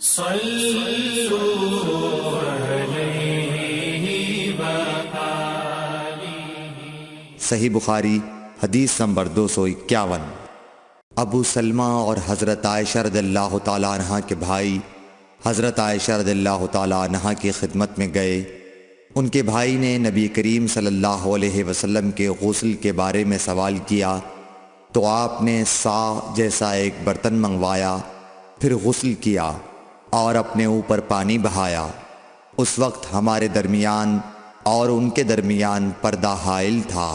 صحیح بخاری حدیث نمبر 251۔ ابو سلمہ اور حضرت عائشہ رضی اللہ تعالیٰ عنہ کے بھائی حضرت عائشہ رضی اللہ تعالیٰ عنہ کی خدمت میں گئے۔ ان کے بھائی نے نبی کریم صلی اللہ علیہ وسلم کے غسل کے بارے میں سوال کیا تو آپ نے سا جیسا ایک برتن منگوایا، پھر غسل کیا اور اپنے اوپر پانی بہایا۔ اس وقت ہمارے درمیان اور ان کے درمیان پردہ حائل تھا۔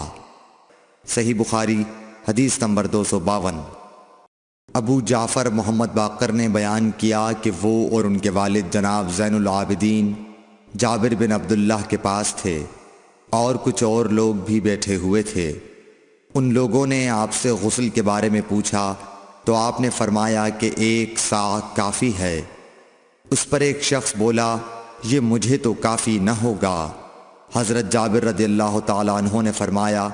صحیح بخاری حدیث نمبر 252۔ ابو جعفر محمد باقر نے بیان کیا کہ وہ اور ان کے والد جناب زین العابدین جابر بن عبداللہ کے پاس تھے اور کچھ اور لوگ بھی بیٹھے ہوئے تھے۔ ان لوگوں نے آپ سے غسل کے بارے میں پوچھا تو آپ نے فرمایا کہ 1 سا کافی ہے۔ اس پر ایک شخص بولا، یہ مجھے تو کافی نہ ہوگا۔ حضرت جابر رضی اللہ تعالیٰ عنہ نے فرمایا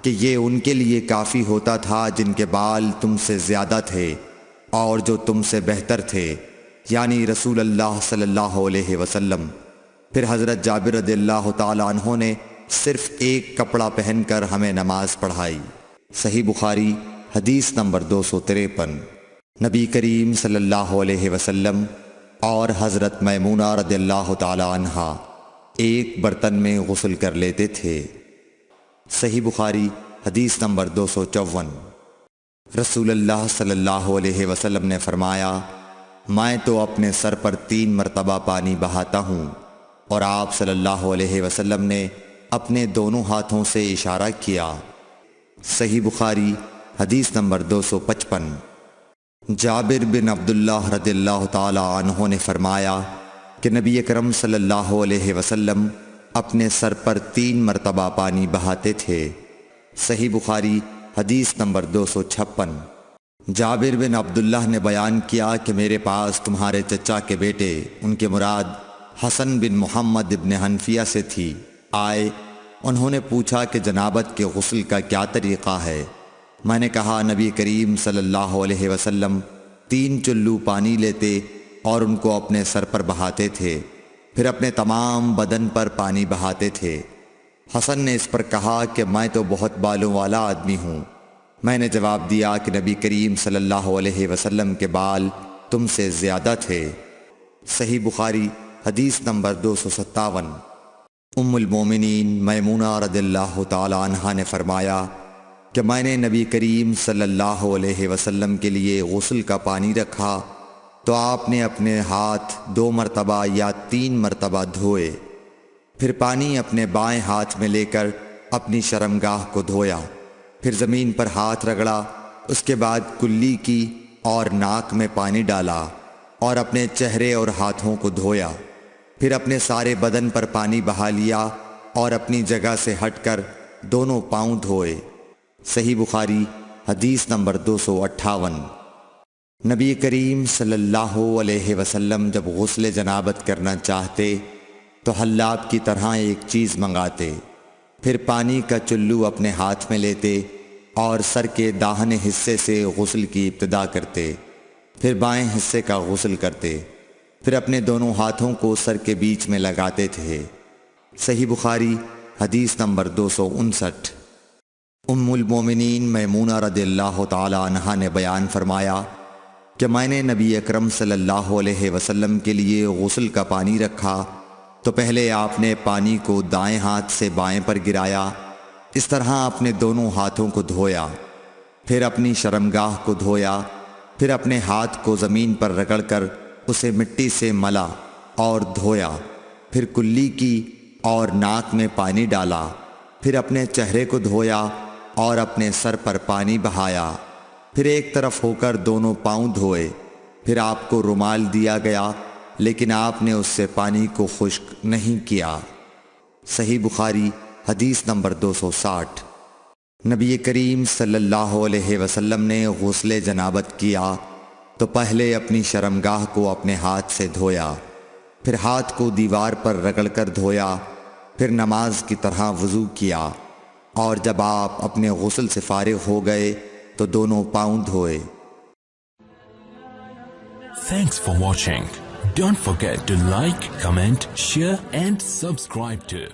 کہ یہ ان کے لیے کافی ہوتا تھا جن کے بال تم سے زیادہ تھے اور جو تم سے بہتر تھے، یعنی رسول اللہ صلی اللہ علیہ وسلم۔ پھر حضرت جابر رضی اللہ تعالیٰ عنہ نے صرف ایک کپڑا پہن کر ہمیں نماز پڑھائی۔ صحیح بخاری حدیث نمبر 253۔ نبی کریم صلی اللہ علیہ وسلم اور حضرت میمونہ رضی اللہ تعالیٰ عنہا ایک برتن میں غسل کر لیتے تھے۔ صحیح بخاری حدیث نمبر 254۔ رسول اللہ صلی اللہ علیہ وسلم نے فرمایا، میں تو اپنے سر پر 3 مرتبہ پانی بہاتا ہوں، اور آپ صلی اللہ علیہ وسلم نے اپنے دونوں ہاتھوں سے اشارہ کیا۔ صحیح بخاری حدیث نمبر 255۔ جابر بن عبداللہ رضی اللہ تعالی عنہ نے فرمایا کہ نبی اکرم صلی اللہ علیہ وسلم اپنے سر پر 3 مرتبہ پانی بہاتے تھے۔ صحیح بخاری حدیث نمبر 256۔ جابر بن عبداللہ نے بیان کیا کہ میرے پاس تمہارے چچا کے بیٹے، ان کے مراد حسن بن محمد ابن حنفیہ سے تھی، آئے۔ انہوں نے پوچھا کہ جنابت کے غسل کا کیا طریقہ ہے؟ میں نے کہا، نبی کریم صلی اللہ علیہ وسلم 3 چلو پانی لیتے اور ان کو اپنے سر پر بہاتے تھے، پھر اپنے تمام بدن پر پانی بہاتے تھے۔ حسن نے اس پر کہا کہ میں تو بہت بالوں والا آدمی ہوں۔ میں نے جواب دیا کہ نبی کریم صلی اللہ علیہ وسلم کے بال تم سے زیادہ تھے۔ صحیح بخاری حدیث نمبر 257۔ ام المومنین میمونہ رضی اللہ تعالی عنہا نے فرمایا کہ میں نے نبی کریم صلی اللہ علیہ وسلم کے لیے غسل کا پانی رکھا تو آپ نے اپنے ہاتھ 2 مرتبہ یا 3 مرتبہ دھوئے، پھر پانی اپنے بائیں ہاتھ میں لے کر اپنی شرمگاہ کو دھویا، پھر زمین پر ہاتھ رگڑا، اس کے بعد کلی کی اور ناک میں پانی ڈالا اور اپنے چہرے اور ہاتھوں کو دھویا، پھر اپنے سارے بدن پر پانی بہا لیا اور اپنی جگہ سے ہٹ کر دونوں پاؤں دھوئے۔ صحیح بخاری حدیث نمبر 258۔ نبی کریم صلی اللہ علیہ وسلم جب غسل جنابت کرنا چاہتے تو حلاب کی طرح ایک چیز منگاتے، پھر پانی کا چلو اپنے ہاتھ میں لیتے اور سر کے داہنے حصے سے غسل کی ابتدا کرتے، پھر بائیں حصے کا غسل کرتے، پھر اپنے دونوں ہاتھوں کو سر کے بیچ میں لگاتے تھے۔ صحیح بخاری حدیث نمبر 259۔ ام المومنین میمونہ رضی اللہ تعالی عنہا نے بیان فرمایا کہ میں نے نبی اکرم صلی اللہ علیہ وسلم کے لیے غسل کا پانی رکھا تو پہلے آپ نے پانی کو دائیں ہاتھ سے بائیں پر گرایا، اس طرح اپنے دونوں ہاتھوں کو دھویا، پھر اپنی شرمگاہ کو دھویا، پھر اپنے ہاتھ کو زمین پر رگڑ کر اسے مٹی سے ملا اور دھویا، پھر کلی کی اور ناک میں پانی ڈالا، پھر اپنے چہرے کو دھویا اور اپنے سر پر پانی بہایا، پھر ایک طرف ہو کر دونوں پاؤں دھوئے، پھر آپ کو رومال دیا گیا لیکن آپ نے اس سے پانی کو خشک نہیں کیا۔ صحیح بخاری حدیث نمبر 260۔ نبی کریم صلی اللہ علیہ وسلم نے غسل جنابت کیا تو پہلے اپنی شرمگاہ کو اپنے ہاتھ سے دھویا، پھر ہاتھ کو دیوار پر رگڑ کر دھویا، پھر نماز کی طرح وضو کیا، اور جب آپ اپنے غسل سے فارغ ہو گئے تو دونوں پاؤں دھوئے۔ Thanks for watching. Don't forget to like, comment, share and subscribe to